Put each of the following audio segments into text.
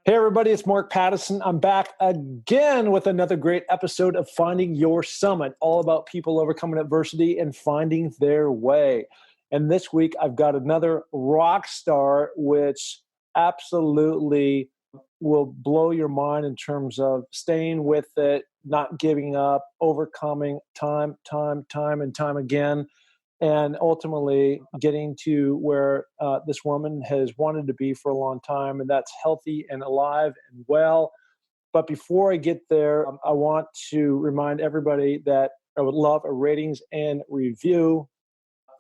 Hey, everybody, it's Mark Pattison. I'm back again with another great episode of Finding Your Summit, all about people overcoming adversity and finding their way. And this week, I've got another rock star, which absolutely will blow your mind in terms of staying with it, not giving up, overcoming time and time again, and ultimately getting to where this woman has wanted to be for a long time, and that's healthy and alive and well. But before I get there, I want to remind everybody that I would love a ratings and review.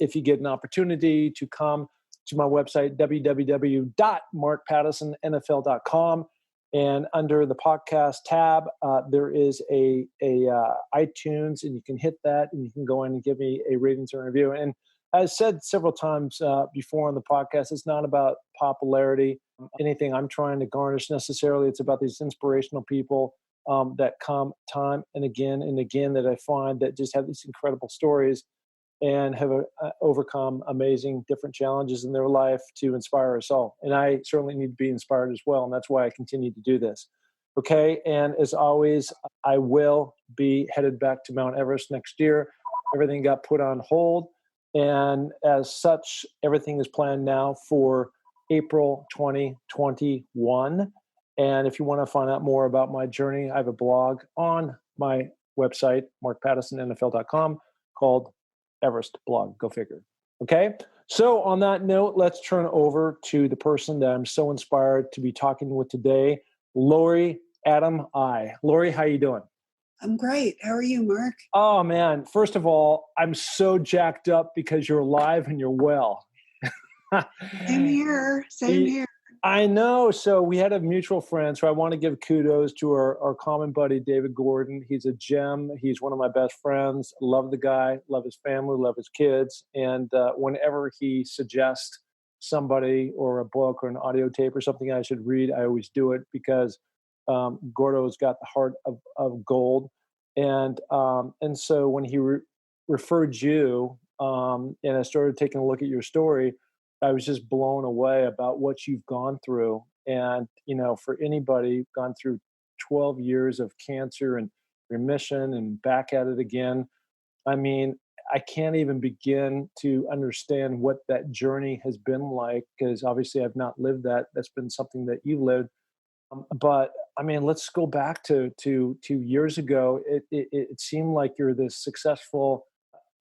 If you get an opportunity to come to my website, www.markpattisonnfl.com, and under the podcast tab, there is a iTunes, and you can hit that, and you can go in and give me a ratings or review. And as said several times before on the podcast, it's not about popularity, anything I'm trying to garnish necessarily. It's about these inspirational people that come time and again that I find that just have these incredible stories and have overcome amazing different challenges in their life to inspire us all. And I certainly need to be inspired as well, and that's why I continue to do this. Okay, and as always, I will be headed back to Mount Everest next year. Everything got put on hold, and as such, everything is planned now for April 2021. And if you want to find out more about my journey, I have a blog on my website, markpattisonnfl.com, called Everest blog. Go figure. Okay. So on that note, let's turn over to the person that I'm so inspired to be talking with today, Laurie Adami. Laurie, how you doing? I'm great. How are you, Mark? Oh man. First of all, I'm so jacked up because you're alive and you're well. Same here. Same here. I know. So we had a mutual friend. So I want to give kudos to our common buddy, David Gordon. He's a gem. He's one of my best friends. Love the guy, love his family, love his kids. And whenever he suggests somebody or a book or an audio tape or something I should read, I always do it because Gordo's got the heart of gold. And so when he referred you and I started taking a look at your story, I was just blown away about what you've gone through. And, you know, for anybody gone through 12 years of cancer and remission and back at it again, I mean, I can't even begin to understand what that journey has been like, because obviously I've not lived that. That's been something that you lived. But I mean, let's go back to 2 years ago. It seemed like you're this successful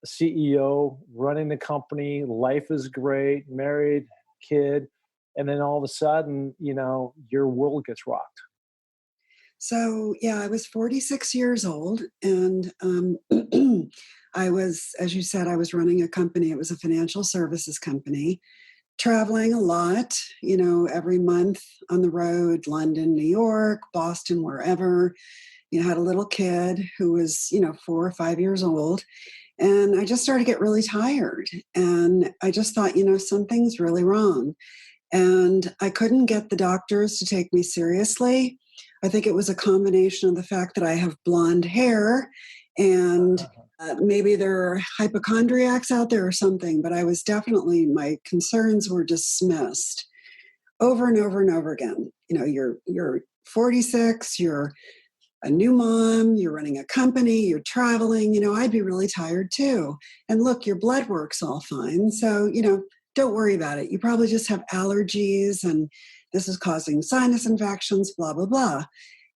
CEO, running the company, life is great, married, kid, and then all of a sudden, you know, your world gets rocked. So, yeah, I was 46 years old, and I was, as you said, I was running a company. It was a financial services company, traveling a lot, you know, every month on the road, London, New York, Boston, wherever. You know, had a little kid who was, 4 or 5 years old. And I just started to get really tired. And I just thought, something's really wrong. And I couldn't get the doctors to take me seriously. I think it was a combination of the fact that I have blonde hair and maybe there are hypochondriacs out there or something, but I was definitely, my concerns were dismissed over and over and over again. You know, you're 46, you're a new mom, you're running a company, you're traveling, I'd be really tired too. And look, your blood work's all fine. So, don't worry about it. You probably just have allergies and this is causing sinus infections, blah, blah, blah.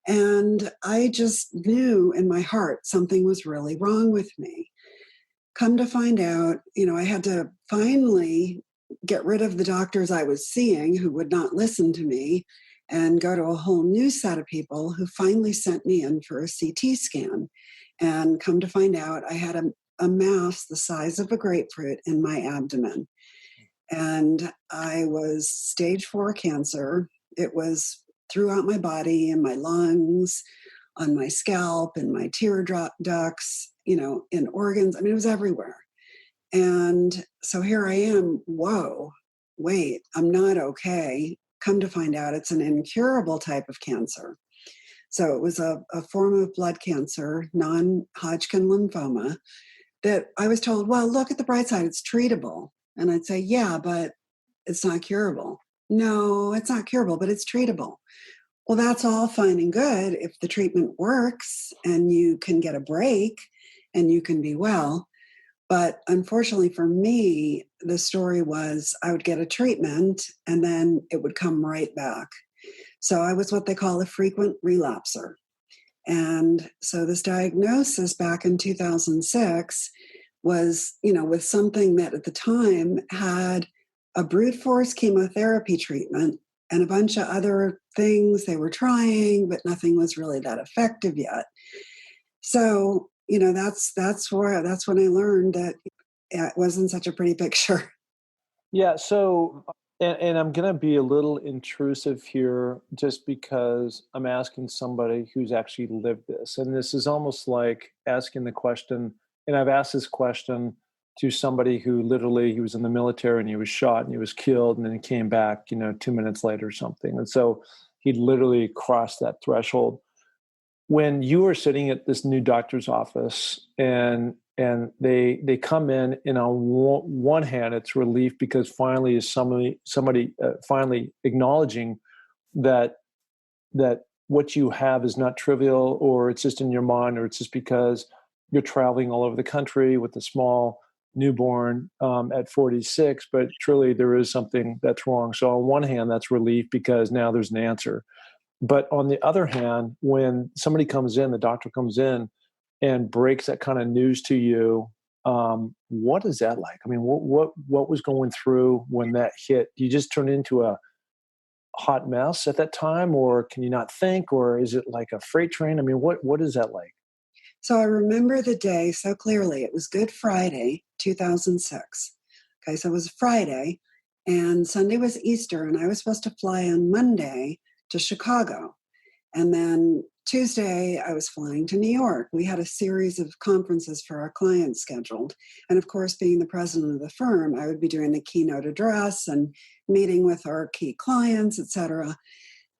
And I just knew in my heart something was really wrong with me. Come to find out, I had to finally get rid of the doctors I was seeing who would not listen to me and go to a whole new set of people who finally sent me in for a CT scan. And come to find out, I had a mass the size of a grapefruit in my abdomen. And I was stage 4 cancer. It was throughout my body, in my lungs, on my scalp, in my tear ducts, in organs. I mean, it was everywhere. And so here I am, whoa, wait, I'm not okay. Come to find out it's an incurable type of cancer. So it was a form of blood cancer, non-Hodgkin lymphoma, that I was told, well, look at the bright side, it's treatable. And I'd say, yeah, but it's not curable. No, it's not curable, but it's treatable. Well, that's all fine and good if the treatment works and you can get a break and you can be well. But unfortunately for me, the story was I would get a treatment and then it would come right back. So I was what they call a frequent relapser. And so this diagnosis back in 2006 was, with something that at the time had a brute force chemotherapy treatment and a bunch of other things they were trying, but nothing was really that effective yet. So, that's when I learned that it wasn't such a pretty picture. Yeah. So, and I'm going to be a little intrusive here just because I'm asking somebody who's actually lived this. And this is almost like asking the question, and I've asked this question to somebody who literally, he was in the military and he was shot and he was killed and then he came back, 2 minutes later or something. And so he literally crossed that threshold. When you are sitting at this new doctor's office and they come in, and on one hand it's relief because finally is somebody finally acknowledging that what you have is not trivial, or it's just in your mind, or it's just because you're traveling all over the country with a small newborn at 46, but truly there is something that's wrong. So on one hand that's relief because now there's an answer. But on the other hand, when somebody comes in, the doctor comes in and breaks that kind of news to you, what is that like? I mean, what was going through when that hit? Do you just turn into a hot mess at that time, or can you not think, or is it like a freight train? I mean, what is that like? So I remember the day so clearly. It was Good Friday, 2006. Okay, so it was Friday, and Sunday was Easter, and I was supposed to fly on Monday to Chicago. And then Tuesday, I was flying to New York. We had a series of conferences for our clients scheduled. And of course, being the president of the firm, I would be doing the keynote address and meeting with our key clients, et cetera.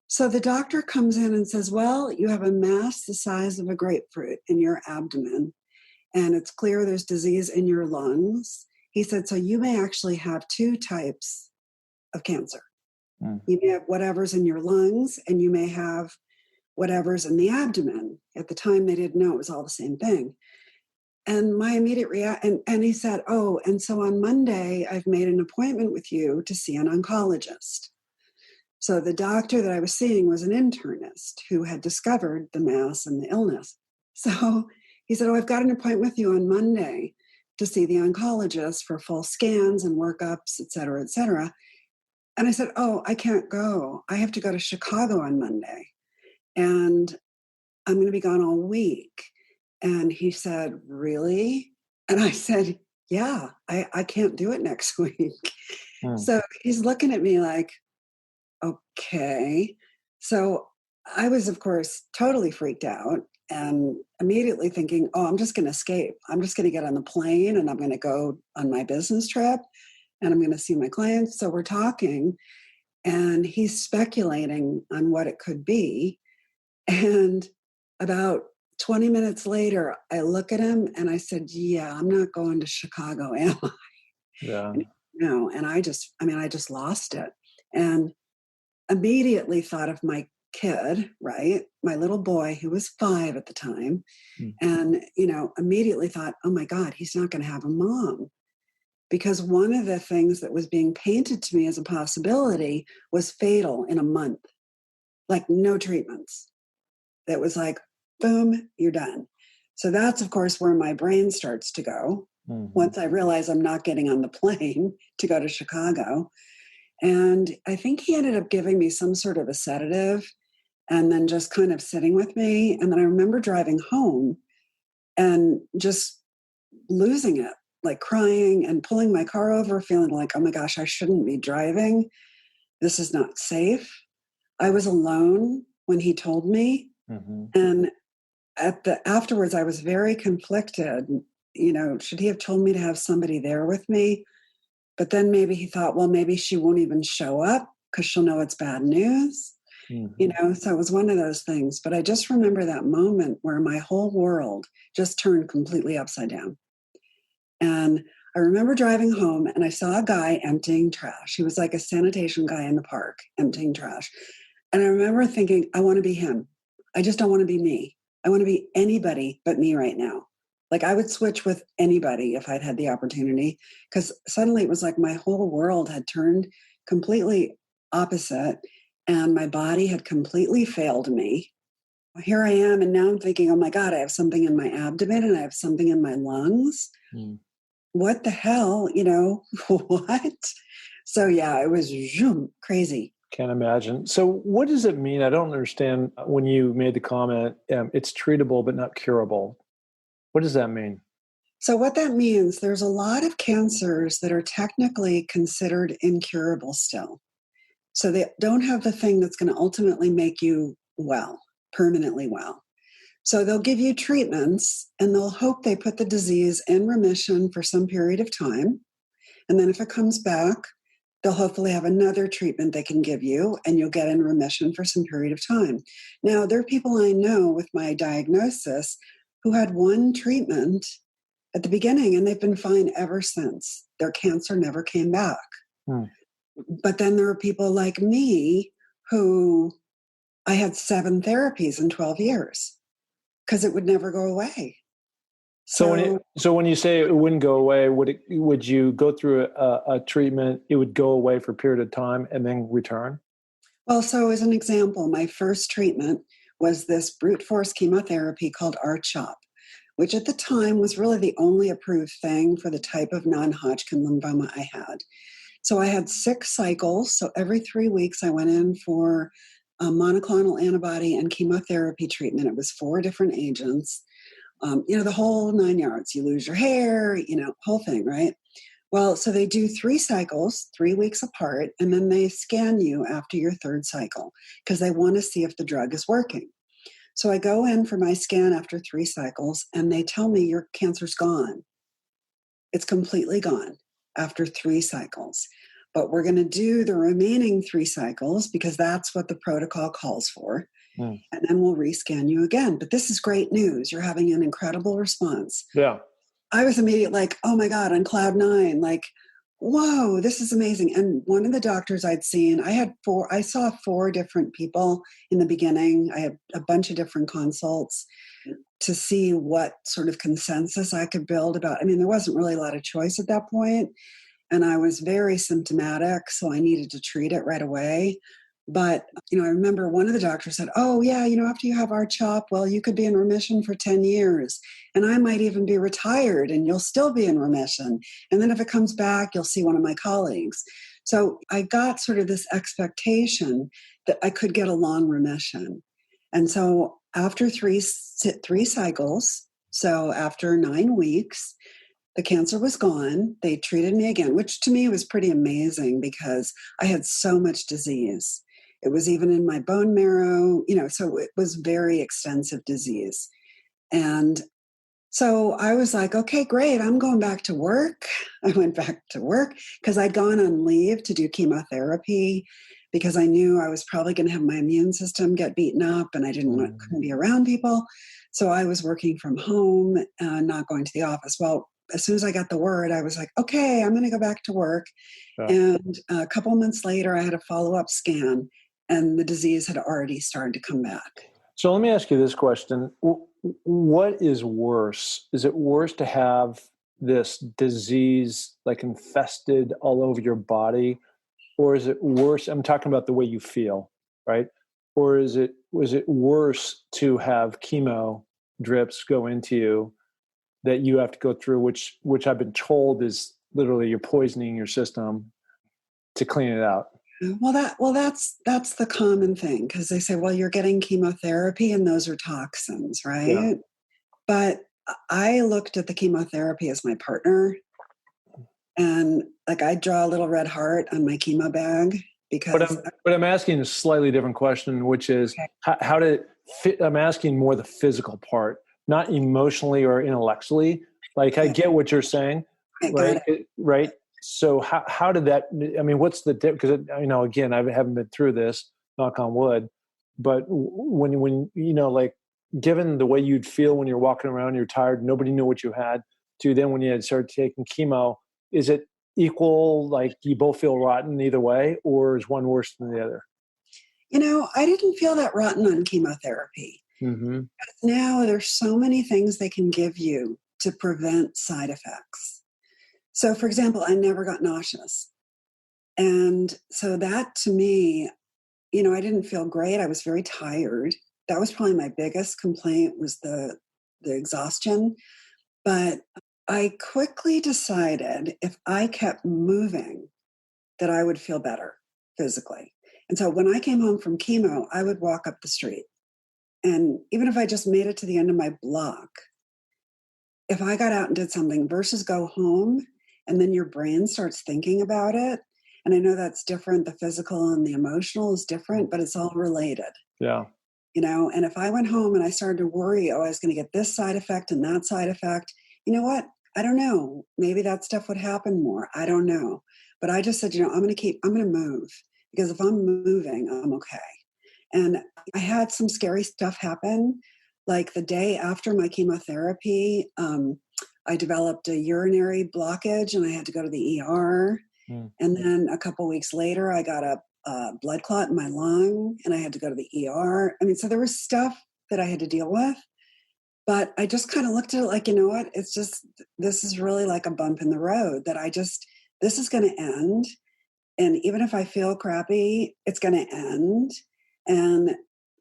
So the doctor comes in and says, well, you have a mass the size of a grapefruit in your abdomen, and it's clear there's disease in your lungs. He said, so you may actually have two types of cancer. You may have whatever's in your lungs, and you may have whatever's in the abdomen. At the time, they didn't know it was all the same thing. And my immediate reaction, and he said, oh, and so on Monday, I've made an appointment with you to see an oncologist. So the doctor that I was seeing was an internist who had discovered the mass and the illness. So he said, oh, I've got an appointment with you on Monday to see the oncologist for full scans and workups, et cetera, et cetera. And I said, oh, I can't go. I have to go to Chicago on Monday. And I'm going to be gone all week. And he said, really? And I said, yeah, I can't do it next week. So he's looking at me like, okay. So I was, of course, totally freaked out and immediately thinking, oh, I'm just going to escape. I'm just going to get on the plane and I'm going to go on my business trip and I'm going to see my clients. So we're talking and he's speculating on what it could be. And about 20 minutes later, I look at him and I said, yeah, I'm not going to Chicago, am I? Yeah. No. And I just lost it. And immediately thought of my kid, right? My little boy who was 5 at the time. And, immediately thought, oh my God, he's not going to have a mom. Because one of the things that was being painted to me as a possibility was fatal in a month, like no treatments. That was like, boom, you're done. So that's, of course, where my brain starts to go once I realize I'm not getting on the plane to go to Chicago. And I think he ended up giving me some sort of a sedative and then just kind of sitting with me. And then I remember driving home and just losing it, like crying and pulling my car over, feeling like, oh my gosh, I shouldn't be driving. This is not safe. I was alone when he told me. And afterwards, I was very conflicted. Should he have told me to have somebody there with me? But then maybe he thought, well, maybe she won't even show up because she'll know it's bad news. So it was one of those things. But I just remember that moment where my whole world just turned completely upside down. And I remember driving home and I saw a guy emptying trash. He was like a sanitation guy in the park emptying trash. And I remember thinking, I want to be him. I just don't want to be me. I want to be anybody but me right now. Like I would switch with anybody if I'd had the opportunity, because suddenly it was like my whole world had turned completely opposite and my body had completely failed me. Here I am, and now I'm thinking, oh my God, I have something in my abdomen and I have something in my lungs. What the hell, what? So yeah, it was crazy. Can't imagine. So what does it mean? I don't understand when you made the comment, it's treatable but not curable. What does that mean? So what that means, there's a lot of cancers that are technically considered incurable still. So they don't have the thing that's going to ultimately make you well, permanently well. So they'll give you treatments and they'll hope they put the disease in remission for some period of time. And then if it comes back, they'll hopefully have another treatment they can give you and you'll get in remission for some period of time. Now, there are people I know with my diagnosis who had one treatment at the beginning and they've been fine ever since. Their cancer never came back. But then there are people like me who I had 7 therapies in 12 years because it would never go away. So when you say it wouldn't go away, would you go through a treatment, it would go away for a period of time and then return? Well, so as an example, my first treatment was this brute force chemotherapy called R-CHOP, which at the time was really the only approved thing for the type of non-Hodgkin lymphoma I had. So I had 6 cycles. So every 3 weeks I went in for a monoclonal antibody and chemotherapy treatment. It was 4 different agents. The whole 9 yards. You lose your hair, whole thing, right? Well, so they do 3 cycles, 3 weeks apart, and then they scan you after your 3rd cycle because they want to see if the drug is working. So I go in for my scan after 3 cycles, and they tell me your cancer's gone. It's completely gone after 3 cycles. But we're going to do the remaining 3 cycles because that's what the protocol calls for. And then we'll rescan you again. But this is great news. You're having an incredible response. Yeah. I was immediately like, oh my God, on cloud 9, like, whoa, this is amazing. And one of the doctors I'd seen, I saw 4 different people in the beginning. I had a bunch of different consults to see what sort of consensus I could build about. I mean, there wasn't really a lot of choice at that point, and I was very symptomatic, so I needed to treat it right away. But, I remember one of the doctors said, oh, yeah, after you have R-CHOP, well, you could be in remission for 10 years. And I might even be retired and you'll still be in remission. And then if it comes back, you'll see one of my colleagues. So I got sort of this expectation that I could get a long remission. And so after three cycles, so after 9 weeks, the cancer was gone. They treated me again, which to me was pretty amazing because I had so much disease. It was even in my bone marrow, so it was very extensive disease. And so I was like, okay, great. I'm going back to work. I went back to work because I'd gone on leave to do chemotherapy because I knew I was probably going to have my immune system get beaten up and I couldn't be around people. So I was working from home and not going to the office. Well, as soon as I got the word, I was like, okay, I'm going to go back to work. Yeah. And a couple of months later, I had a follow-up scan and the disease had already started to come back. So let me ask you this question. What is worse? Is it worse to have this disease like infested all over your body? Or is it worse? I'm talking about the way you feel, right? Or was it worse to have chemo drips go into you that you have to go through, which I've been told is literally you're poisoning your system to clean it out? Well, that's the common thing because they say, well, you're getting chemotherapy and those are toxins, right? Yeah. But I looked at the chemotherapy as my partner, and like I draw a little red heart on my chemo bag because. But I'm asking a slightly different question, which is how did it fit? I'm asking more the physical part, not emotionally or intellectually. Like I get what you're saying, right? Right. So how did that, what's the difference? Because, again, I haven't been through this, knock on wood, but when given the way you'd feel when you're walking around, you're tired, nobody knew what you had, to then when you had started taking chemo, is it equal, like you both feel rotten either way, or is one worse than the other? I didn't feel that rotten on chemotherapy. Mm-hmm. Now there's so many things they can give you to prevent side effects. So, for example, I never got nauseous. And so that to me, I didn't feel great. I was very tired. That was probably my biggest complaint was the exhaustion. But I quickly decided if I kept moving, that I would feel better physically. And so when I came home from chemo, I would walk up the street. And even if I just made it to the end of my block, if I got out and did something versus go home and then your brain starts thinking about it. And I know that's different. The physical and the emotional is different, but it's all related. Yeah. And if I went home and I started to worry, I was going to get this side effect and that side effect, you know what? I don't know. Maybe that stuff would happen more. I don't know. But I just said, I'm going to move because if I'm moving, I'm okay. And I had some scary stuff happen. Like the day after my chemotherapy, I developed a urinary blockage and I had to go to the ER. Mm. And then a couple weeks later, I got a blood clot in my lung and I had to go to the ER. I mean, so there was stuff that I had to deal with. But I just kind of looked at it like, you know what? It's just, this is really like a bump in the road that this is going to end. And even if I feel crappy, it's going to end. And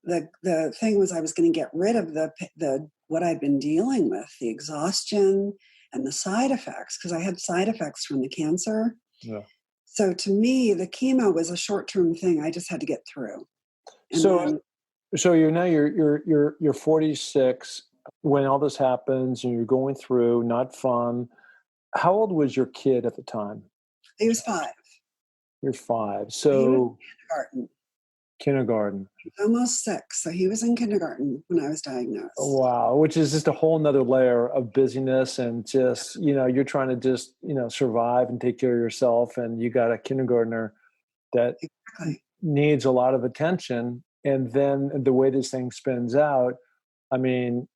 the thing was I was going to get rid of the what I'd been dealing with, the exhaustion and the side effects, because I had side effects from the cancer. Yeah. So to me, the chemo was a short-term thing. I just had to get through. And so you're 46 when all this happens and you're going through, not fun. How old was your kid at the time? He was 5. You're 5. So kindergarten. Almost 6. So he was in kindergarten when I was diagnosed. Wow. Which is just a whole nother layer of busyness and just, you're trying to just, survive and take care of yourself. And you got a kindergartner that needs a lot of attention. And then the way this thing spins out, I mean,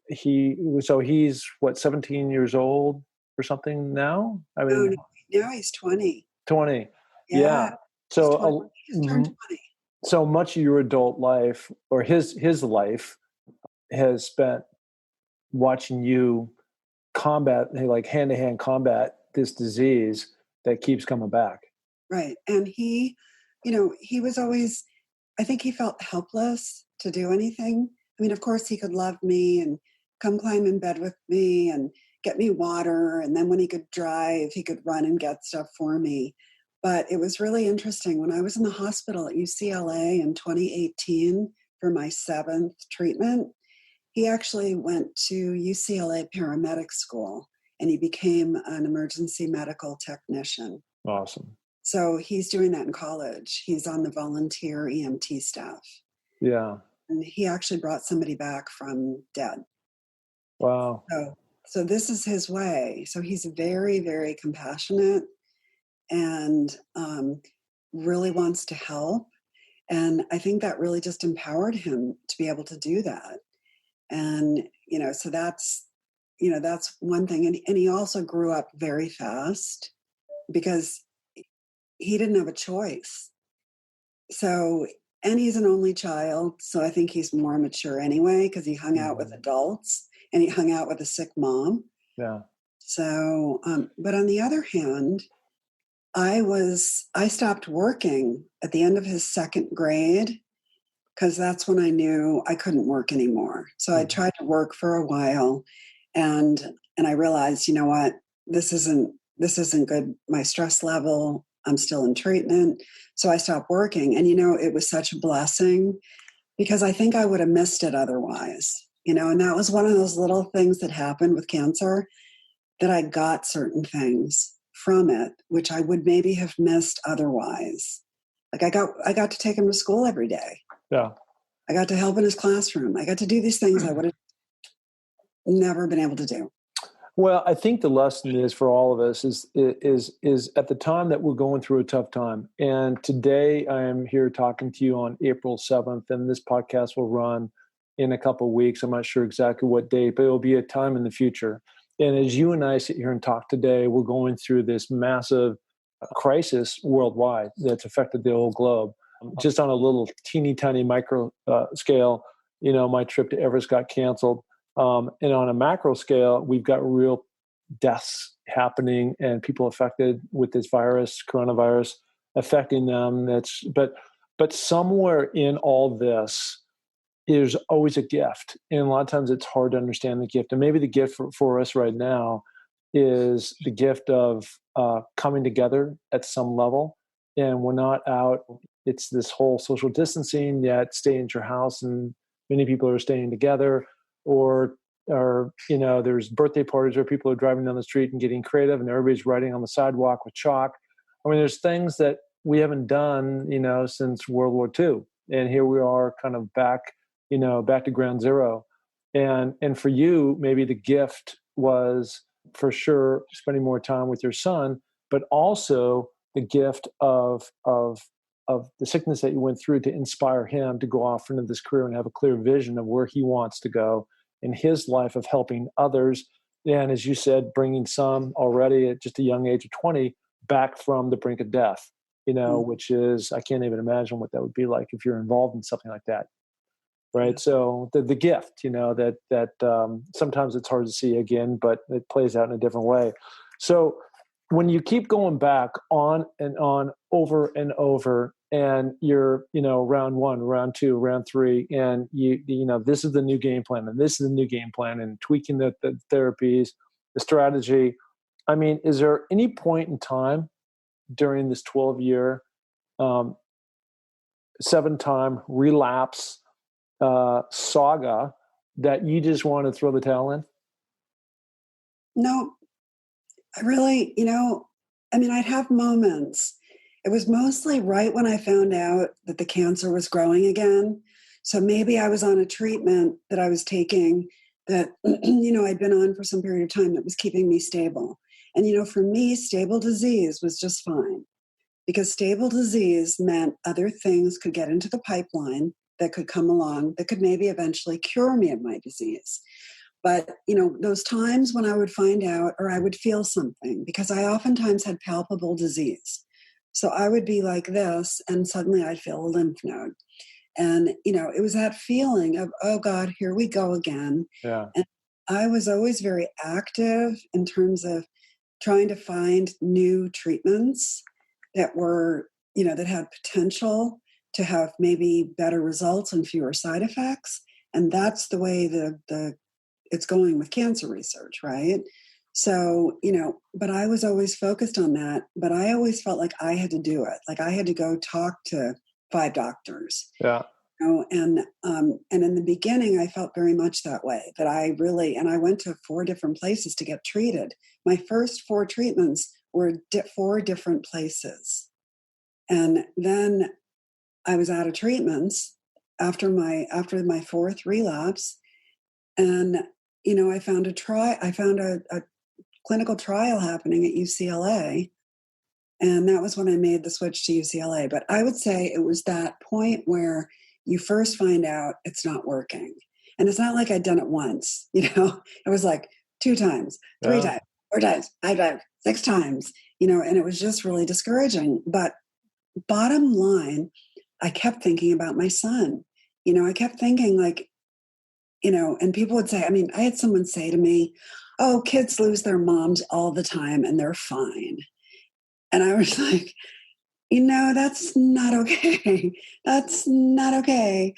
he's what, 17 years old or something now? I mean, now he's 20. 20. Yeah. So he's turned 20. So much of your adult life or his life has spent watching you combat, like hand-to-hand combat this disease that keeps coming back. Right. And he was always, I think he felt helpless to do anything. I mean, of course he could love me and come climb in bed with me and get me water. And then when he could drive, he could run and get stuff for me. But it was really interesting. When I was in the hospital at UCLA in 2018 for my 7th treatment, he actually went to UCLA paramedic school and he became an emergency medical technician. Awesome. So he's doing that in college. He's on the volunteer EMT staff. Yeah. And he actually brought somebody back from dead. Wow. So this is his way. So he's very, very compassionate and really wants to help. And I think that really just empowered him to be able to do that. And, so that's one thing. And he also grew up very fast because he didn't have a choice. So, and he's an only child. So I think he's more mature anyway, because he hung out with adults and he hung out with a sick mom. Yeah. So, but on the other hand, I stopped working at the end of his 2nd grade because that's when I knew I couldn't work anymore. So I tried to work for a while and I realized, you know what, this isn't good. My stress level, I'm still in treatment. So I stopped working. And, it was such a blessing because I think I would have missed it otherwise, and that was one of those little things that happened with cancer that I got certain things from it, which I would maybe have missed otherwise. Like I got to take him to school every day. Yeah. I got to help in his classroom. I got to do these things I would have never been able to do. Well, I think the lesson is for all of us is at the time that we're going through a tough time. And today I am here talking to you on April 7th, and this podcast will run in a couple of weeks. I'm not sure exactly what date, but it will be a time in the future. And as you and I sit here and talk today, we're going through this massive crisis worldwide that's affected the whole globe. just on a little teeny tiny micro scale, my trip to Everest got canceled. And on a macro scale, we've got real deaths happening and people affected with this virus, coronavirus, affecting them. But somewhere in all this, there's always a gift. And a lot of times it's hard to understand the gift. And maybe the gift for us right now is the gift of coming together at some level. And we're not out. It's this whole social distancing, yet stay in your house. And many people are staying together, or there's birthday parties where people are driving down the street and getting creative and everybody's writing on the sidewalk with chalk. I mean, there's things that we haven't done, since World War II. And here we are kind of back to ground zero. And for you, maybe the gift was for sure spending more time with your son, but also the gift of the sickness that you went through to inspire him to go off into this career and have a clear vision of where he wants to go in his life of helping others. And as you said, bringing some already at just a young age of 20 back from the brink of death, which is, I can't even imagine what that would be like if you're involved in something like that. Right. So the gift, that sometimes it's hard to see again, but it plays out in a different way. So when you keep going back on and on over and over, and you're, round one, round two, round three, and this is the new game plan, and this is the new game plan, and tweaking the therapies, the strategy. I mean, is there any point in time during this 12-year, 7-time relapse saga that you just want to throw the towel in? No, I really, I'd have moments. It was mostly right when I found out that the cancer was growing again. So maybe I was on a treatment that I was taking that, I'd been on for some period of time that was keeping me stable. And, for me, stable disease was just fine, because stable disease meant other things could get into the pipeline that could come along that could maybe eventually cure me of my disease. But, those times when I would find out or I would feel something, because I oftentimes had palpable disease. So I would be like this, and suddenly I'd feel a lymph node. And, it was that feeling of, oh God, here we go again. Yeah. And I was always very active in terms of trying to find new treatments that were, that had potential to have maybe better results and fewer side effects. And that's the way it's going with cancer research, right? So, but I was always focused on that, but I always felt like I had to do it. Like I had to go talk to 5 doctors. Yeah. And in the beginning, I felt very much that way, that I went to 4 different places to get treated. My first 4 treatments were 4 different places. And then I was out of treatments after my 4th relapse. And, I found a clinical trial happening at UCLA. And that was when I made the switch to UCLA. But I would say it was that point where you first find out it's not working. And it's not like I'd done it once, it was like 2 times, 3 times, 4 times, 5 times, 6 times, and it was just really discouraging. But bottom line, I kept thinking about my son. I kept thinking like, and people would say, I had someone say to me, oh, kids lose their moms all the time and they're fine. And I was like, that's not okay. That's not okay.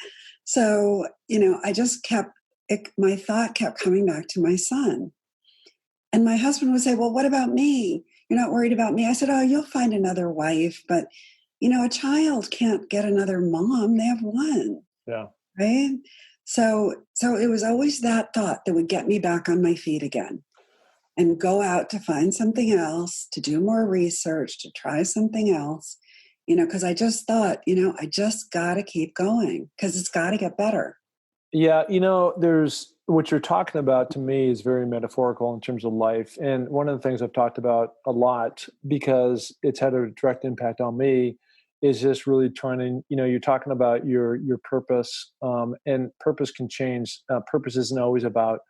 So, I just my thought kept coming back to my son. And my husband would say, well, what about me? You're not worried about me? I said, oh, you'll find another wife. But, a child can't get another mom. They have one. Yeah. Right? So it was always that thought that would get me back on my feet again and go out to find something else, to do more research, to try something else, because I just thought, I just got to keep going because it's got to get better. Yeah. There's what you're talking about to me is very metaphorical in terms of life. And one of the things I've talked about a lot because it's had a direct impact on me is just really trying to, you're talking about your purpose, and purpose can change. Purpose isn't always about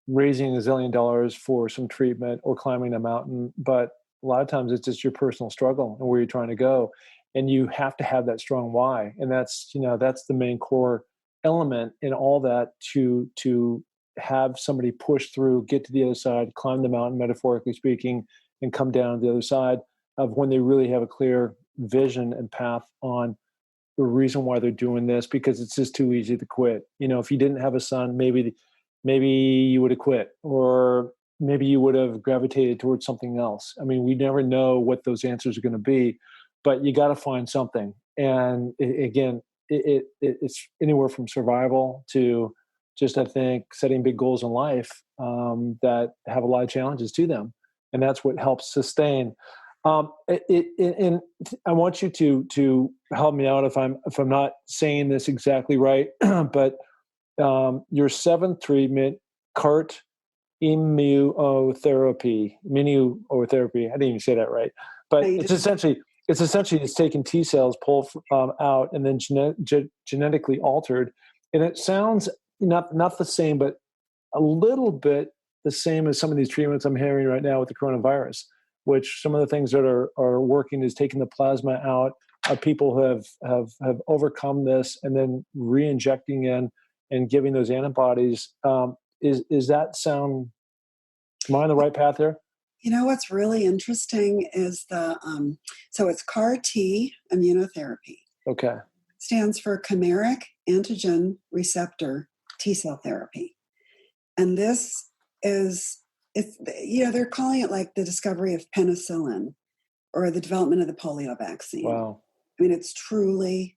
raising $1 zillion for some treatment or climbing a mountain, but A lot of times it's just your personal struggle and where you're trying to go. And you have to have that strong why. And that's, that's the main core element in all that to have somebody push through, get to the other side, climb the mountain, metaphorically speaking, and come down to the other side of when they really have a clear vision and path on the reason why they're doing this, because it's just too easy to quit. If you didn't have a son, maybe you would have quit, or maybe you would have gravitated towards something else. I mean, we never know what those answers are going to be, but you got to find something. And it's anywhere from survival to just, I think, setting big goals in life that have a lot of challenges to them. And that's what helps sustain. And I want you to help me out if I'm not saying this exactly right, but your seventh treatment, CART immunotherapy. I didn't even say that right, but it's essentially taking T cells, pulled out, and then genetically altered. And it sounds not the same, but a little bit the same as some of these treatments I'm hearing right now with the coronavirus, which some of the things that are working is taking the plasma out of people who have overcome this and then re-injecting in and giving those antibodies. Is that sound, am I on the right path there? What's really interesting is so it's CAR T immunotherapy. Okay. It stands for chimeric antigen receptor T cell therapy. And this is, they're calling it like the discovery of penicillin or the development of the polio vaccine. Wow. I mean, it's truly,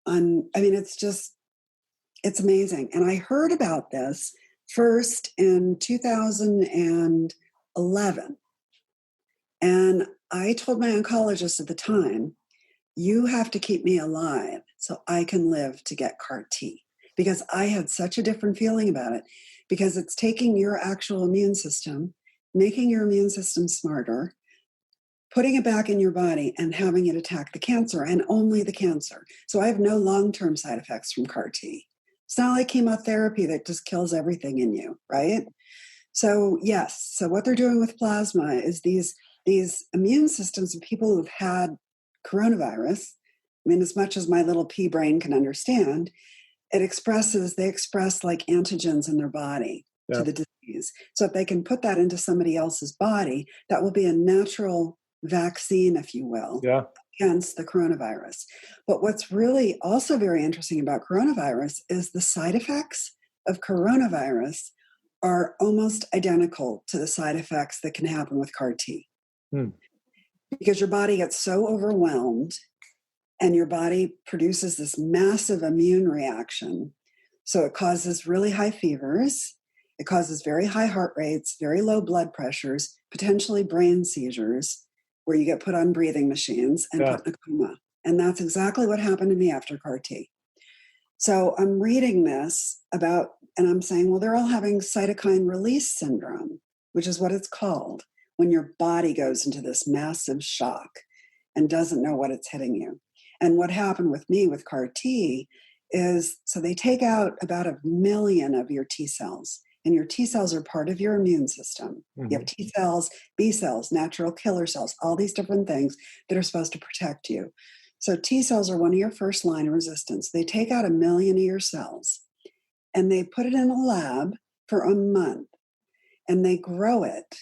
it's amazing. And I heard about this first in 2011. And I told my oncologist at the time, you have to keep me alive so I can live to get CAR T, because I had such a different feeling about it, because it's taking your actual immune system, making your immune system smarter, putting it back in your body and having it attack the cancer and only the cancer. So I have no long-term side effects from CAR T. It's not like chemotherapy that just kills everything in you, right? So yes, so what they're doing with plasma is these immune systems of people who've had coronavirus. I mean, as much as my little pea brain can understand, they express like antigens in their body to the disease. So if they can put that into somebody else's body, that will be a natural vaccine, if you will, against the coronavirus. But what's really also very interesting about coronavirus is the side effects of coronavirus are almost identical to the side effects that can happen with CAR T. Because your body gets so overwhelmed and your body produces this massive immune reaction. So it causes really high fevers. It causes very high heart rates, very low blood pressures, potentially brain seizures, where you get put on breathing machines and put in a coma. And that's exactly what happened to me after CAR T. So I'm reading this and I'm saying, well, they're all having cytokine release syndrome, which is what it's called, when your body goes into this massive shock and doesn't know what it's hitting you. And what happened with me with CAR T is, so they take out about 1 million of your T cells. And your T cells are part of your immune system. Mm-hmm. You have T cells, B cells, natural killer cells, all these different things that are supposed to protect you. So T cells are one of your first line of resistance. They take out 1 million of your cells and they put it in a lab for a month and they grow it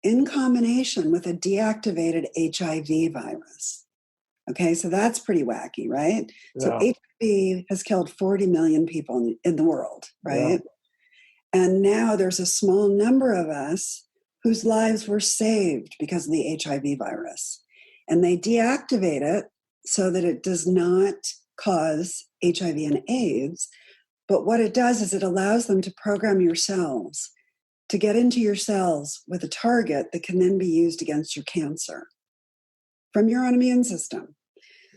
in combination with a deactivated HIV virus. Okay, so that's pretty wacky, right? Yeah. So HIV has killed 40 million people in the world, right? Yeah. And now there's a small number of us whose lives were saved because of the HIV virus. And they deactivate it so that it does not cause HIV and AIDS. But what it does is it allows them to program your cells to get into your cells with a target that can then be used against your cancer from your own immune system.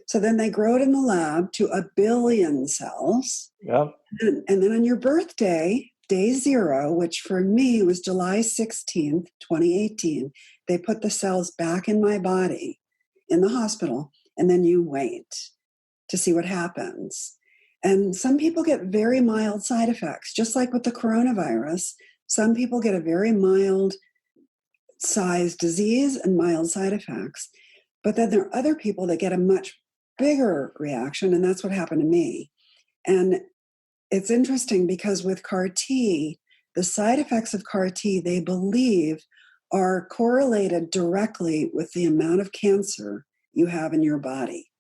So then they grow it in the lab to 1 billion cells. Yep. And then on your birthday, day 0, which for me was July 16th, 2018, they put the cells back in my body in the hospital, and then you wait to see what happens. And some people get very mild side effects, just like with the coronavirus. Some people get a very mild size disease and mild side effects. But then there are other people that get a much bigger reaction, and that's what happened to me. And it's interesting because with CAR T, the side effects of CAR T, they believe, are correlated directly with the amount of cancer you have in your body.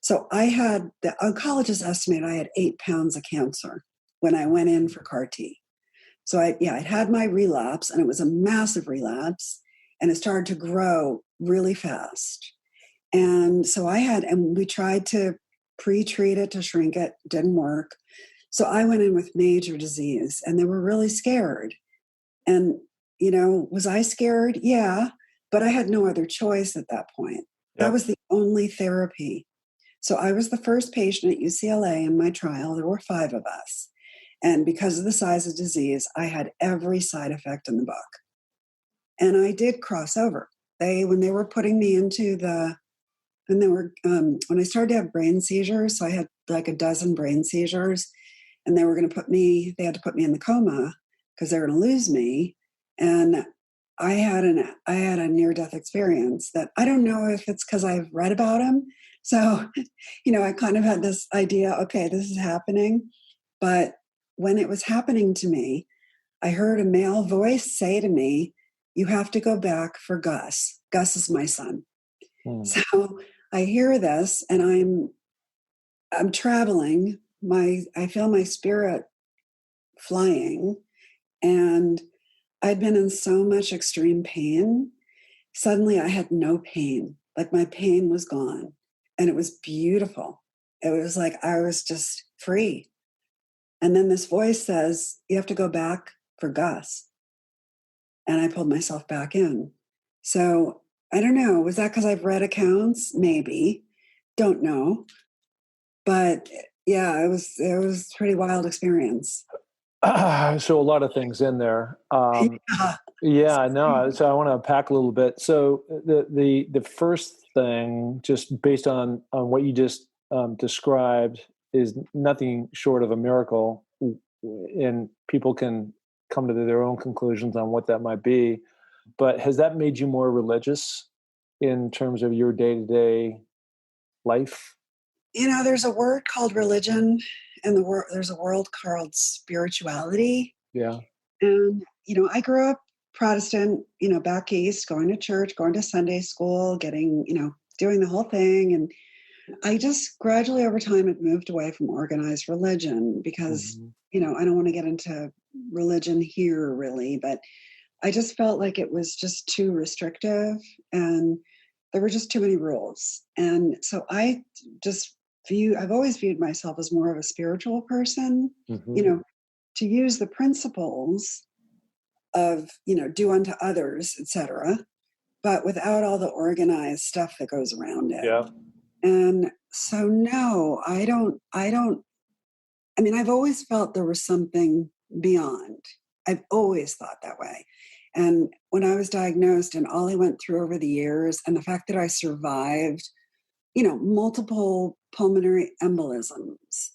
So the oncologist estimated I had 8 pounds of cancer when I went in for CAR T. So I'd had my relapse, and it was a massive relapse, and it started to grow really fast. And so and we tried to pre-treat it to shrink it, didn't work. So I went in with major disease, and they were really scared. And, was I scared? Yeah, but I had no other choice at that point. That was the only therapy. So I was the first patient at UCLA in my trial. There were 5 of us. And because of the size of disease, I had every side effect in the book. And I did cross over. When they were putting me into when I started to have brain seizures, so I had like a dozen brain seizures, and they had to put me in the coma because they were going to lose me. And I had a near-death experience that I don't know if it's because I've read about them. So, I kind of had this idea, okay, this is happening. But when it was happening to me, I heard a male voice say to me, "You have to go back for Gus." Gus is my son. So I hear this, and I'm traveling. I feel my spirit flying, and I'd been in so much extreme pain. Suddenly I had no pain. Like my pain was gone, and it was beautiful. It was like I was just free. And then this voice says, "You have to go back for Gus." And I pulled myself back in. So I don't know. Was that because I've read accounts? Maybe. Don't know. But yeah, it was a pretty wild experience. So a lot of things in there. Yeah, no. So I want to unpack a little bit. So the first thing, just based on what you just described, is nothing short of a miracle, and people can come to their own conclusions on what that might be. But has that made you more religious in terms of your day-to-day life? There's a word called religion, and there's a world called spirituality. Yeah. And, I grew up Protestant, back east, going to church, going to Sunday school, getting, doing the whole thing. And I just gradually over time had moved away from organized religion because, I don't want to get into religion here really, but I just felt like it was just too restrictive and there were just too many rules. And so I've always viewed myself as more of a spiritual person, to use the principles of, do unto others, etc., but without all the organized stuff that goes around it. Yeah. And so, no, I've always felt there was something beyond. I've always thought that way. And when I was diagnosed and all I went through over the years and the fact that I survived, multiple pulmonary embolisms,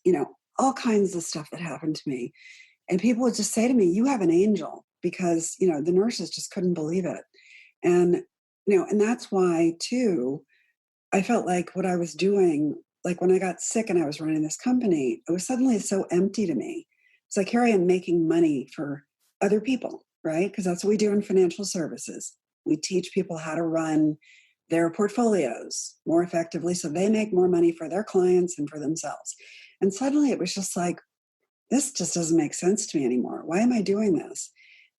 all kinds of stuff that happened to me. And people would just say to me, "You have an angel," because, the nurses just couldn't believe it. And, and that's why too, I felt like what I was doing, like when I got sick and I was running this company, it was suddenly so empty to me. It's like, here I am making money for other people, right? Because that's what we do in financial services. We teach people how to run their portfolios more effectively so they make more money for their clients and for themselves. And suddenly it was just like, this just doesn't make sense to me anymore. Why am I doing this?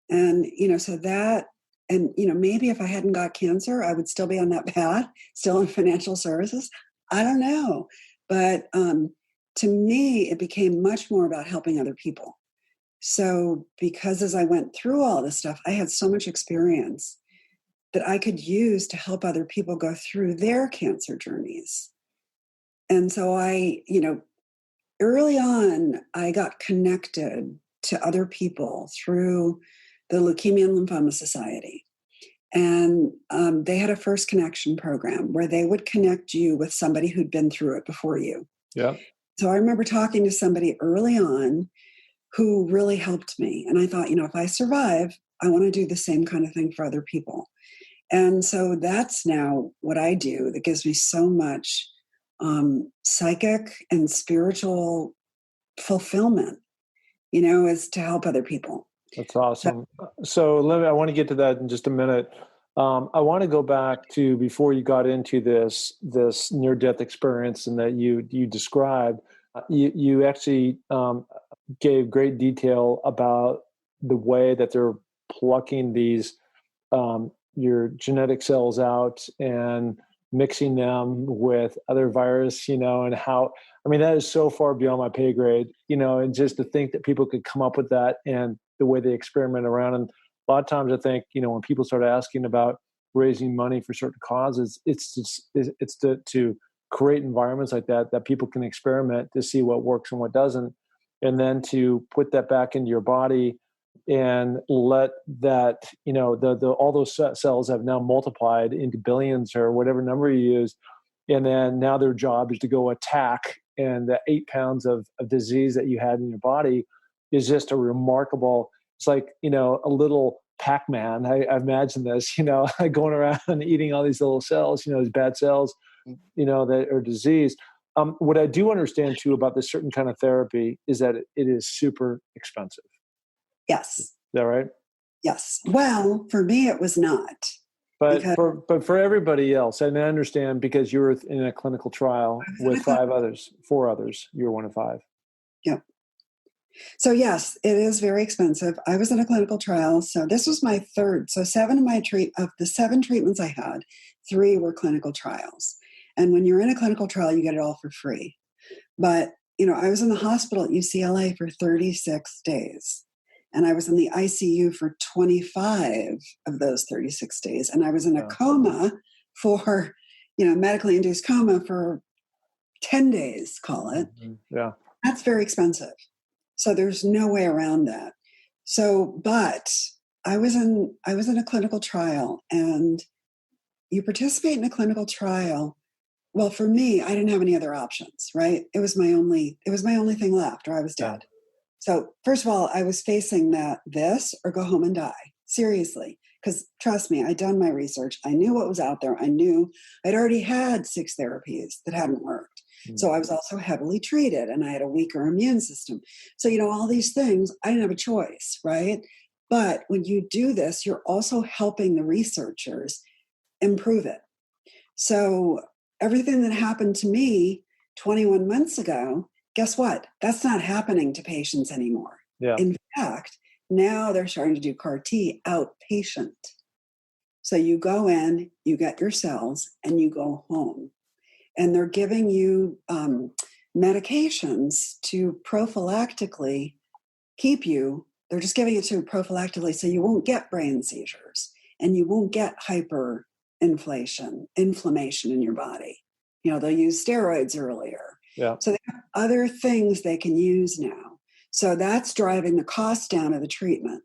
And, so that, and, maybe if I hadn't got cancer, I would still be on that path, still in financial services. I don't know. But to me, it became much more about helping other people. So because as I went through all this stuff, I had so much experience that I could use to help other people go through their cancer journeys. And so early on, I got connected to other people through the Leukemia and Lymphoma Society. And they had a first connection program where they would connect you with somebody who'd been through it before you. Yeah. So I remember talking to somebody early on who really helped me. And I thought, if I survive, I want to do the same kind of thing for other people. And so that's now what I do that gives me so much psychic and spiritual fulfillment, is to help other people. That's awesome. So I want to get to that in just a minute. I want to go back to before you got into this near-death experience and that you described. You actually gave great detail about the way that they're plucking these your genetic cells out and mixing them with other virus, and how, I mean, that is so far beyond my pay grade, and just to think that people could come up with that and the way they experiment around. And a lot of times I think, when people start asking about raising money for certain causes, it's to create environments like that people can experiment to see what works and what doesn't. And then to put that back into your body and let that, all those cells have now multiplied into billions or whatever number you use. And then now their job is to go attack. And the 8 pounds of disease that you had in your body is just a remarkable, it's like, a little Pac-Man. I imagine this, going around and eating all these little cells, these bad cells, that are diseased. What I do understand too about this certain kind of therapy is that it is super expensive. Yes. Is that right? Yes. Well, for me, it was not. But for everybody else, and I understand because you were in a clinical trial with 4 others. You were one of 5. Yep. So yes, it is very expensive. I was in a clinical trial. So this was my 3rd. So 7 of the 7 treatments I had, 3 were clinical trials. And when you're in a clinical trial, you get it all for free. But, I was in the hospital at UCLA for 36 days. And I was in the ICU for 25 of those 36 days. And I was in a coma for, medically induced coma for 10 days, call it. Mm-hmm. Yeah. That's very expensive. So there's no way around that. So, but I was in a clinical trial, and you participate in a clinical trial. Well, for me, I didn't have any other options, right? It was my only thing left, or I was dead. So first of all, I was facing this or go home and die, seriously. Because trust me, I'd done my research. I knew what was out there. I knew I'd already had 6 therapies that hadn't worked. Mm-hmm. So I was also heavily treated, and I had a weaker immune system. So, all these things, I didn't have a choice, right? But when you do this, you're also helping the researchers improve it. So everything that happened to me 21 months ago, guess what? That's not happening to patients anymore. Yeah. In fact, now they're starting to do CAR T outpatient. So you go in, you get your cells, and you go home. And they're giving you medications to prophylactically keep you. They're just giving it to you prophylactically so you won't get brain seizures and you won't get inflammation in your body. They'll use steroids earlier. Yeah. So they have other things they can use now. So that's driving the cost down of the treatment.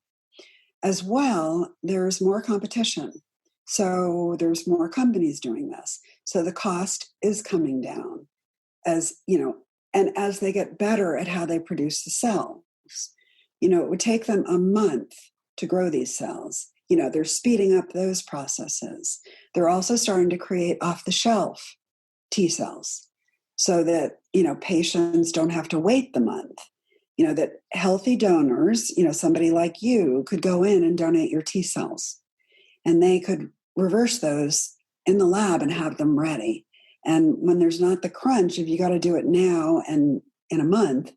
As well, there's more competition. So there's more companies doing this. So the cost is coming down as as they get better at how they produce the cells. It would take them a month to grow these cells. They're speeding up those processes. They're also starting to create off-the-shelf T cells so that, patients don't have to wait the month. That healthy donors, somebody like you could go in and donate your T cells, and they could reverse those in the lab and have them ready. And when there's not the crunch, if you got to do it now and in a month,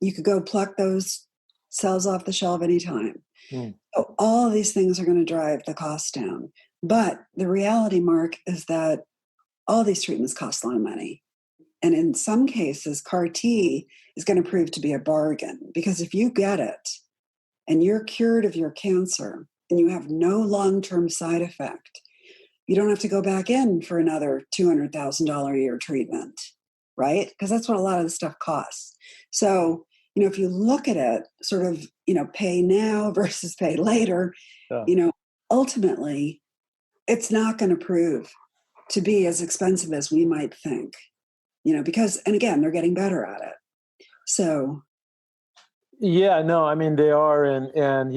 you could go pluck those cells off the shelf anytime. Mm. So all of these things are going to drive the cost down. But the reality, Mark, is that all these treatments cost a lot of money. And in some cases, CAR T is going to prove to be a bargain, because if you get it and you're cured of your cancer and you have no long-term side effect, you don't have to go back in for another $200,000 a year treatment, right? Because that's what a lot of the stuff costs. So, if you look at it sort of, pay now versus pay later, ultimately, it's not going to prove to be as expensive as we might think, because, and again, they're getting better at it. So. Yeah, no, I mean, they are. And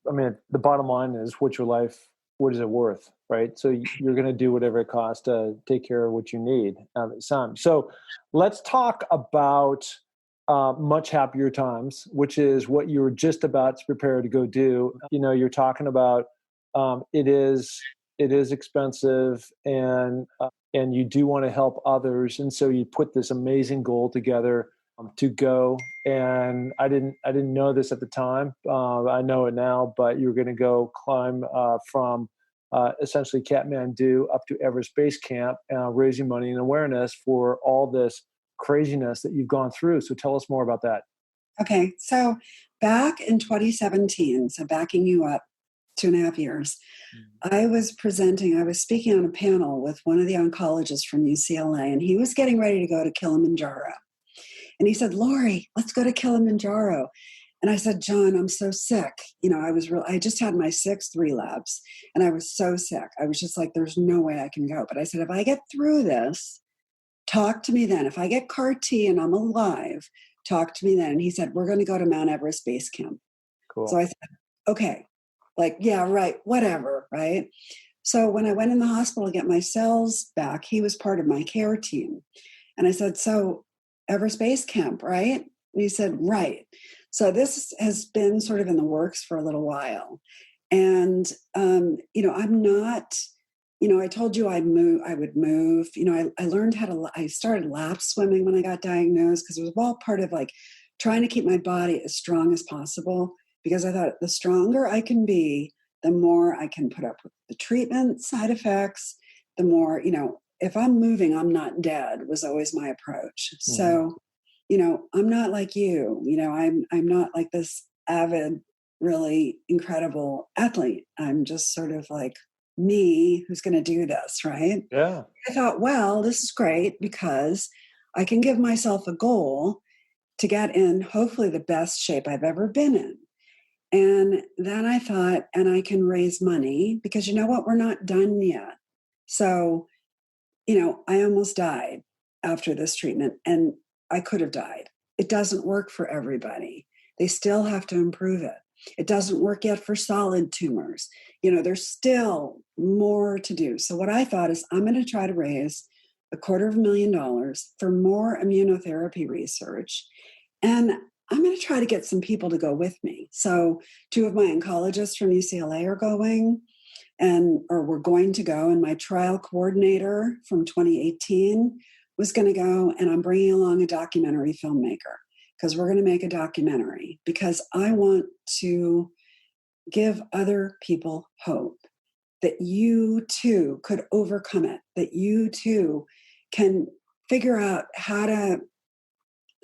I mean, the bottom line is, what is it worth, right? So you're going to do whatever it costs to take care of what you need at the time. So let's talk about much happier times, which is what you were just about to prepare to go do. You're talking about it is expensive, and you do want to help others, and so you put this amazing goal together to go. And I didn't know this at the time. I know it now, but you're going to go climb from essentially Kathmandu up to Everest Base Camp, raising money and awareness for all this craziness that you've gone through. So tell us more about that. Okay. So back in 2017, so backing you up 2.5 years, I was speaking on a panel with one of the oncologists from UCLA, and he was getting ready to go to Kilimanjaro. And he said, Laurie, let's go to Kilimanjaro. And I said, John, I'm so sick. I just had my 6th relapse, and I was so sick. I was just like, there's no way I can go. But I said, if I get through this, talk to me then. If I get CAR T and I'm alive, talk to me then. And he said, we're going to go to Mount Everest Base Camp. Cool. So I said, okay, yeah, right, whatever, right? So when I went in the hospital to get my cells back, he was part of my care team. And I said, so Everest Base Camp, right? And he said, right. So this has been sort of in the works for a little while. And, I'm not, I told you I would move. I learned I started lap swimming when I got diagnosed, because it was all part of trying to keep my body as strong as possible, because I thought the stronger I can be, the more I can put up with the treatment side effects, the more, if I'm moving, I'm not dead, was always my approach. Mm-hmm. So, I'm not like you, I'm not like this avid, really incredible athlete. I'm just sort of like me who's going to do this, right? Yeah. I thought, well, this is great because I can give myself a goal to get in hopefully the best shape I've ever been in. And then I thought, and I can raise money, because you know what? We're not done yet. So, I almost died after this treatment, and I could have died. It doesn't work for everybody. They still have to improve it. It doesn't work yet for solid tumors. There's still more to do. So what I thought is, I'm going to try to raise $250,000 for more immunotherapy research. And I'm going to try to get some people to go with me. So 2 of my oncologists from UCLA are going, or were going to go. And my trial coordinator from 2018 was going to go. And I'm bringing along a documentary filmmaker, because we're going to make a documentary, because I want to give other people hope that you too could overcome it, that you too can figure out how to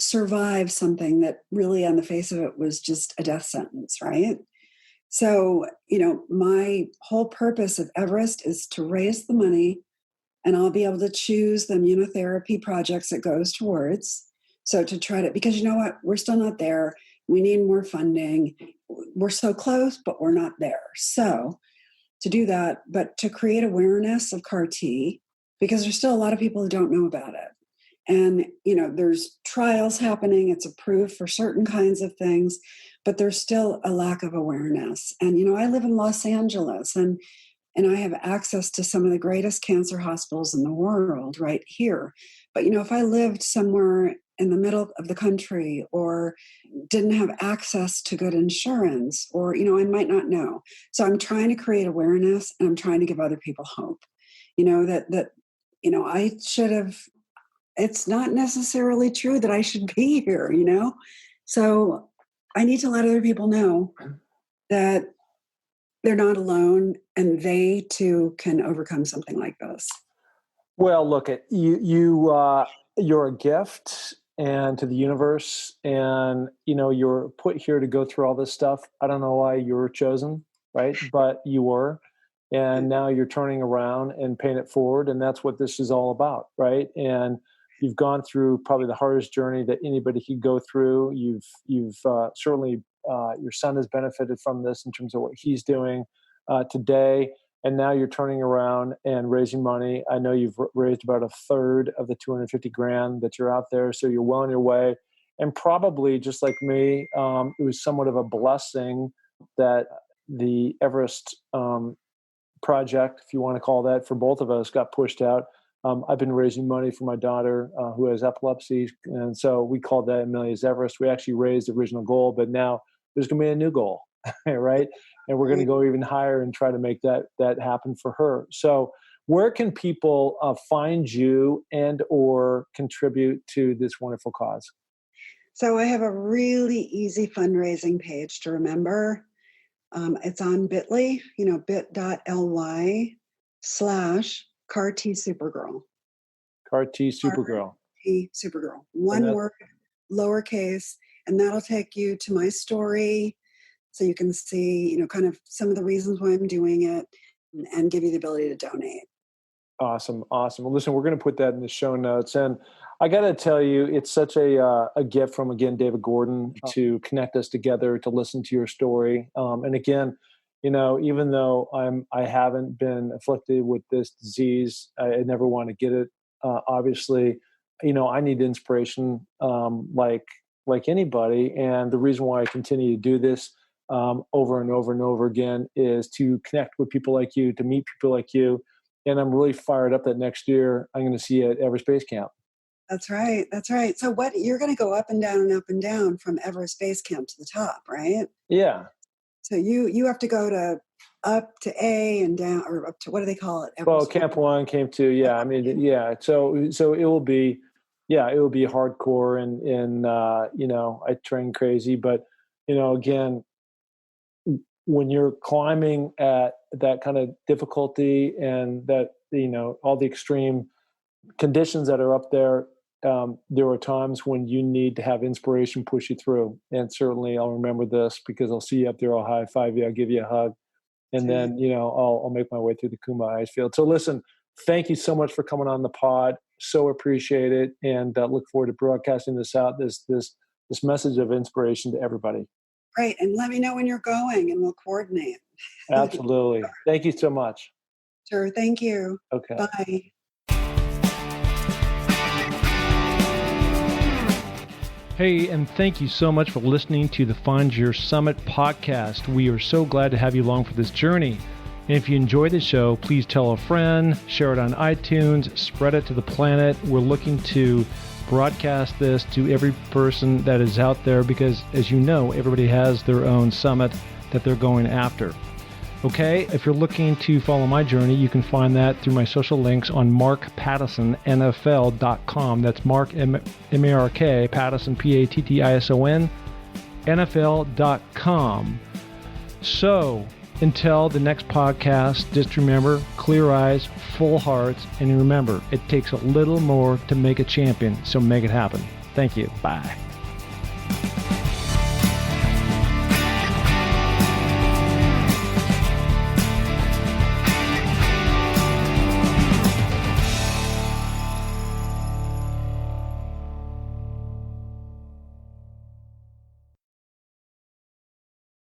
survive something that really on the face of it was just a death sentence, right? So, my whole purpose of Everest is to raise the money, and I'll be able to choose the immunotherapy projects it goes towards. So to try to, because you know what, we're still not there. We need more funding. We're so close, but we're not there. So to do that, but to create awareness of CAR T, because there's still a lot of people who don't know about it. And, there's trials happening. It's approved for certain kinds of things, but there's still a lack of awareness. And, I live in Los Angeles, and I have access to some of the greatest cancer hospitals in the world right here. But, if I lived somewhere in the middle of the country, or didn't have access to good insurance, or, I might not know. So I'm trying to create awareness, and I'm trying to give other people hope, that I should have, it's not necessarily true that I should be here, So I need to let other people know that they're not alone, and they too can overcome something like this. Well, look, you're a gift and to the universe, and you're put here to go through all this stuff. I don't know why you were chosen, right? But you were, and now you're turning around and paying it forward, and that's what this is all about, right? And you've gone through probably the hardest journey that anybody could go through. You've certainly your son has benefited from this in terms of what he's doing today. And now you're turning around and raising money. I know you've raised about a third of the $250,000 that you're out there. So you're well on your way. And probably just like me, it was somewhat of a blessing that the Everest project, if you want to call that, for both of us got pushed out. I've been raising money for my daughter who has epilepsy, and so we called that Amelia's Everest. We actually raised the original goal, but now there's going to be a new goal, right? And we're going to go even higher and try to make that happen for her. So where can people find you and or contribute to this wonderful cause? So I have a really easy fundraising page to remember. It's on bit.ly, bit.ly/CAR-T SuperGirl. CAR-T SuperGirl. CAR-T SuperGirl. One word, lowercase, and that'll take you to my story, so you can see, kind of some of the reasons why I'm doing it, and give you the ability to donate. Awesome. Well, listen, we're going to put that in the show notes. And I got to tell you, it's such a gift from, again, David Gordon to connect us together, to listen to your story. And again, even though I haven't been afflicted with this disease, I never want to get it. Obviously, I need inspiration like anybody. And the reason why I continue to do this over and over and over again is to connect with people like you, to meet people like you. And I'm really fired up that next year I'm going to see you at Everest Base Camp. That's right. So you're going to go up and down from Everest Base Camp to the top, right? Yeah. So you have to go up to A and down, or up to, what do they call it? Everest Camp 1, Camp 2. Yeah. I mean, yeah. So it will be hardcore and I train crazy, but again, when you're climbing at that kind of difficulty and that, all the extreme conditions that are up there, there are times when you need to have inspiration push you through. And certainly I'll remember this because I'll see you up there, I'll high five you, I'll give you a hug. And then, I'll make my way through the Kuma ice field. So listen, thank you so much for coming on the pod. So appreciate it. And look forward to broadcasting this out, this message of inspiration to everybody. Great. And let me know when you're going and we'll coordinate. Absolutely. Thank you so much. Sure. Thank you. Okay. Bye. Hey, and thank you so much for listening to the Find Your Summit podcast. We are so glad to have you along for this journey. And if you enjoy the show, please tell a friend, share it on iTunes, spread it to the planet. We're looking to broadcast this to every person that is out there because, as you know, everybody has their own summit that they're going after. Okay, if you're looking to follow my journey, you can find that through my social links on markpattisinnfl.com. That's Mark, M-A-R-K, Pattison, P-A-T-T-I-S-O-N, NFL.com. So, until the next podcast, just remember, clear eyes, full hearts, and remember, it takes a little more to make a champion, so make it happen. Thank you. Bye.